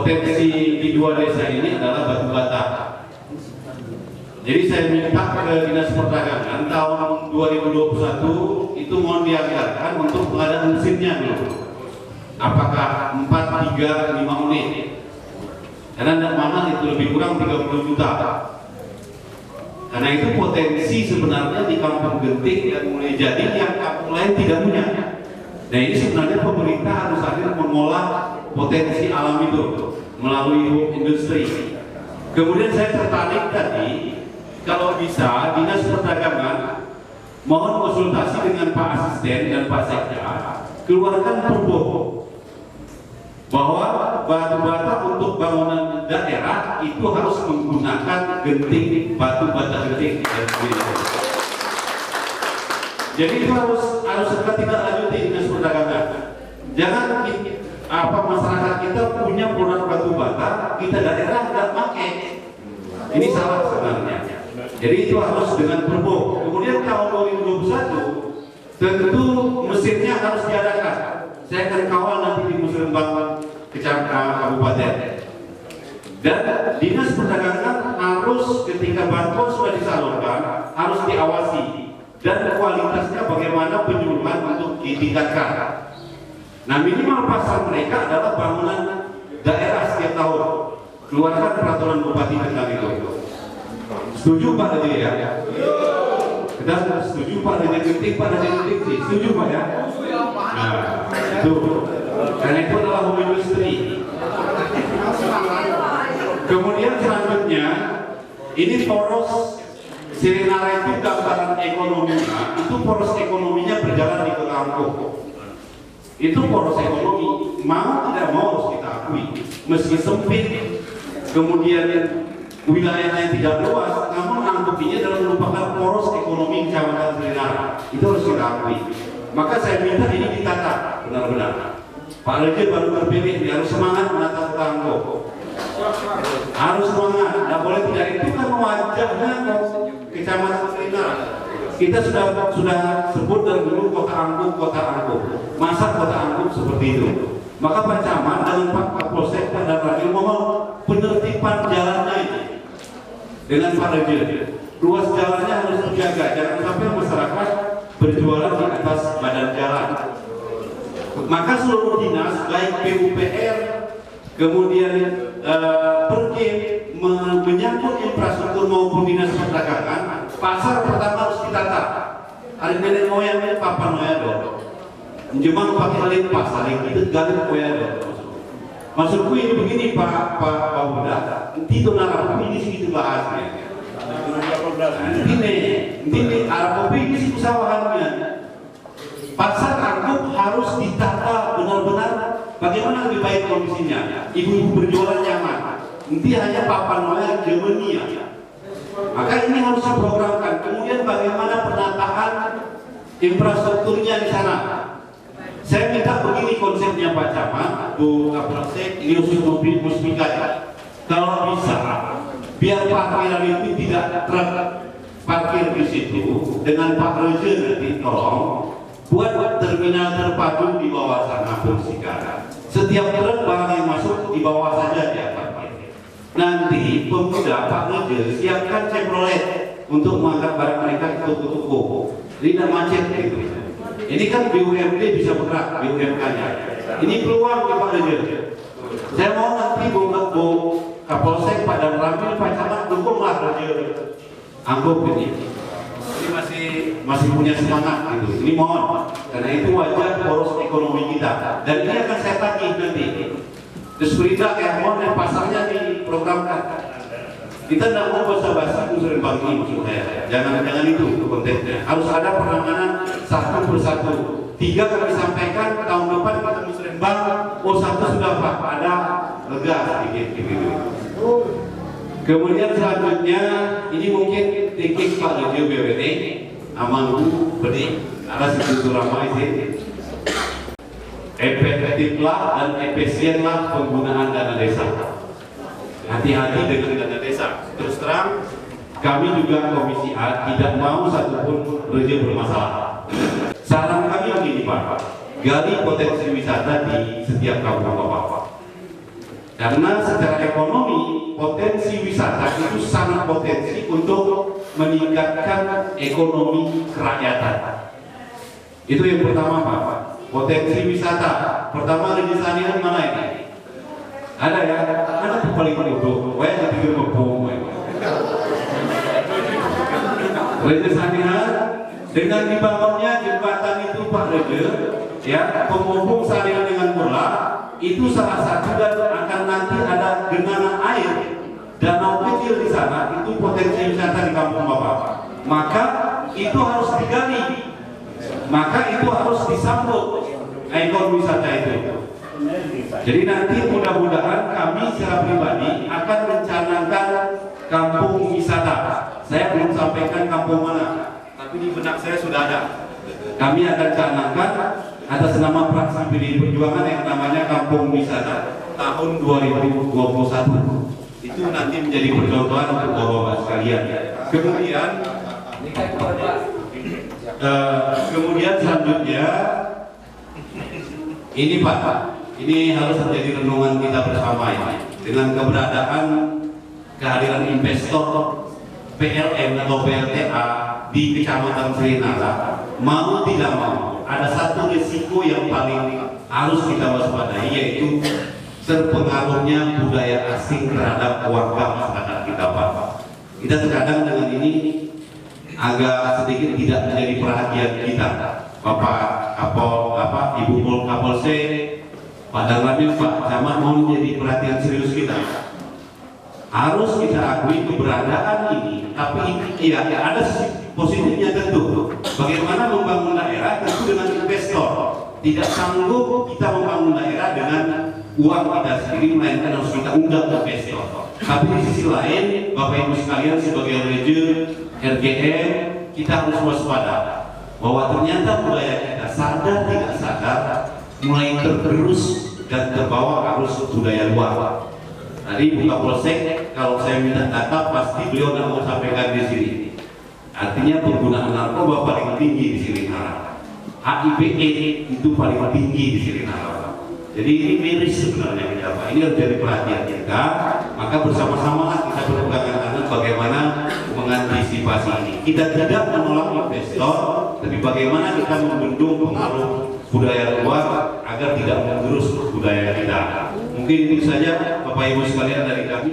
Potensi di dua desa ini adalah batu bata. Jadi saya minta ke Dinas Perdagangan tahun 2021 itu mohon dianggarkan untuk pengadaan mesinnya dulu. Apakah 4, 3, 5 unit? Karena tidak mahal, itu lebih kurang 30 juta. Karena itu potensi sebenarnya di Kampung Genting dan mulai jadi yang kampung lain tidak punya. Nah ini sebenarnya pemerintah harus hadir mengolah potensi alam itu melalui industri. Kemudian saya tertarik tadi, kalau bisa Dinas Perdagangan mohon konsultasi dengan Pak Asisten dan Pak Sekda, keluarkan perbu bahwa batu bata untuk bangunan daerah itu harus menggunakan genting, batu bata genting. Jadi itu harus segera tidak lanjuti Dinas Perdagangan. Jangan masyarakat kita punya produk batu bata, kita daerah tidak pakai. Ini salah sebenarnya. Jadi itu harus dengan perbu. Kemudian tahun 2021 tentu mesinnya harus diadakan. Saya akan kawal nanti di Musrembang Kecamatan Kabupaten. Dan Dinas Perdagangan harus ketika bantuan sudah disalurkan harus diawasi dan kualitasnya bagaimana penyuluhan untuk ditingkatkan. Nah minimal pasar mereka adalah bangunan daerah setiap tahun. Keluarkan peraturan bupati tentang itu. Setuju Pak Haji ya? Kita setuju Pak Haji Genting, Pak Haji Genting sih. Setuju Pak ya? Nah, itu. Karena itu adalah home industry. Kemudian selanjutnya, ini poros Sirinara itu gambaran ekonominya, itu poros ekonominya berjalan di Kota Angkop. Itu poros ekonomi, mau tidak mau harus kita akui. Meski sempit, kemudian wilayahnya tidak luas, namun Angkopinya adalah merupakan poros ekonomi Kecamatan Sirinara. Itu harus kita akui. Maka saya minta ini ditata benar-benar. Pak Raja baru terpilih, dia harus semangat menata Kota Angkop. Harus semangat, tidak boleh tidak. Itu kan wajahnya Kecamatan Sirinara. Kita sudah sebut dari dulu Kota Angkop. Masa Kota Angkop seperti itu? Maka Pak Camat dengan Pak Kapolsek dan Rakil mohon penertiban jalannya ini dengan Pak Raja. Ruas jalannya harus dijaga, jangan sampai masyarakat berjualan di atas badan jalan. Maka seluruh dinas, baik PUPR, kemudian Perkim, menyangkut infrastruktur maupun Dinas Perdagangan, pasar pertama harus ditata. Ada nenek moyangnya Papa Noyado, Jemang pakai alih pasar yang itu galit Noyado. Maksudku ini begini Pak Buddha, nanti itu narap ini segitu bahasnya. Ini Arab ini sih usahawannya. Pasar Angkop harus ditata benar-benar bagaimana lebih baik kondisinya. Ibu-ibu berjualan nyaman. Nanti hanya Papa Noel Germania. Maka ini harus diprogramkan. Kemudian bagaimana penataan infrastrukturnya di sana. Saya minta begini konsepnya Pak Camat, Bu Kapolsek, ini khusus mobil Musmika ya. Kalau bisa, biar parkiran itu tidak terparkir di situ dengan Pak Reje nanti tolong buat terminal terpadu di bawah sana Musmika. Setiap truk barang yang masuk di bawah saja dia parkir. Nanti pemuda Pak Reje siapkan Chevrolet untuk mengangkat barang mereka ke toko-toko. Tidak macet gitu. Ini kan BUMD bisa bergerak, BUMK-nya. Ini peluang ya Pak Reje. Saya mau nanti Bu Kapolsek Pak dan Ramil Pak Camat dukunglah Reje Angkop ini. Ini masih punya semangat gitu. Ini mohon, karena itu wajah poros ekonomi kita. Dan ini akan saya tagih nanti. Terus berita Airmon dan pasarnya diprogramkan. Kita tidak mau basa-basi usul bagi maksud saya. Jangan itu konteksnya. Harus ada penanganan satu persatu. 3 kami sampaikan tahun depan kita Musrembang. Oh 1 sudah Pak, ada lega sedikit gitu. Kemudian selanjutnya ini mungkin thinking Pak Jojo BWT Amanku Bedi ada situ ramai sih. Efektiflah dan efisienlah penggunaan dana desa. Hati-hati dengan dana desa. Terus terang, kami juga Komisi A tidak mau satupun Reje bermasalah. Saran kami begini Pak, gali potensi wisata di setiap kampung Bapak. Karena secara ekonomi potensi wisata itu sangat potensi untuk meningkatkan ekonomi kerakyatan. Itu yang pertama Pak. Potensi wisata. Pertama Rejisanian mana ini? Ada ya? Ada paling bodoh. Wah, jadi berbohong. Rejisanian dengan dibangunnya jembatan itu Pak Rede, ya, penghubung Sarian dengan Murla, itu salah satu dan akan nanti ada genangan air danau kecil di sana, itu potensi wisata di kampung Bapak. Maka itu harus digali, maka itu harus disambut ikon wisata itu. Jadi nanti mudah-mudahan kami secara pribadi akan mencanangkan kampung wisata. Saya belum sampaikan kampung mana, tapi di benak saya sudah ada. Kami akan canangkan atas nama fraksi PDI Perjuangan yang namanya Kampung Wisata tahun 2021. Itu nanti menjadi percontohan untuk bapak-bapak sekalian. Kemudian selanjutnya ini Pak, ini harus menjadi renungan kita bersama ini. Dengan keberadaan kehadiran investor PLN atau PLTA di Kecamatan Serinala, mau tidak mau ada satu risiko yang paling harus kita waspadai, yaitu terpengaruhnya budaya asing terhadap warga masyarakat kita Pak. Kita terkadang dengan ini agak sedikit tidak menjadi perhatian kita. Bapak Ibu Kapolsek, Pak Danramil, Pak Camat mau menjadi perhatian serius kita. Harus kita akui keberadaan ini, tapi iya ada positifnya tentu. Bagaimana membangun daerah tentu dengan investor. Tidak sanggup kita membangun daerah dengan uang kita sendiri, melainkan harus kita undang investor. Tapi di sisi lain, Bapak Ibu sekalian, sebagai RGM, kita harus waspada bahwa ternyata budaya kita sadar tidak sadar mulai tergerus dan terbawa arus budaya luar. Tadi Bu Kapolsek, kalau saya minta data pasti beliau tidak mau sampaikan di sini. Artinya penggunaan narkoba paling tinggi di sini. HIV/AIDS itu paling tinggi di sini. Jadi ini miris sebenarnya kita Pak. Ini harus jadi perhatian kita. Maka bersama-sama kita berpegangan tangan bagaimana mengantisipasi ini. Kita tidak menolak investor, tapi bagaimana kita membendung pengaruh budaya luar agar tidak menggerus budaya kita. Mungkin itu saja Bapak Ibu sekalian dari kami.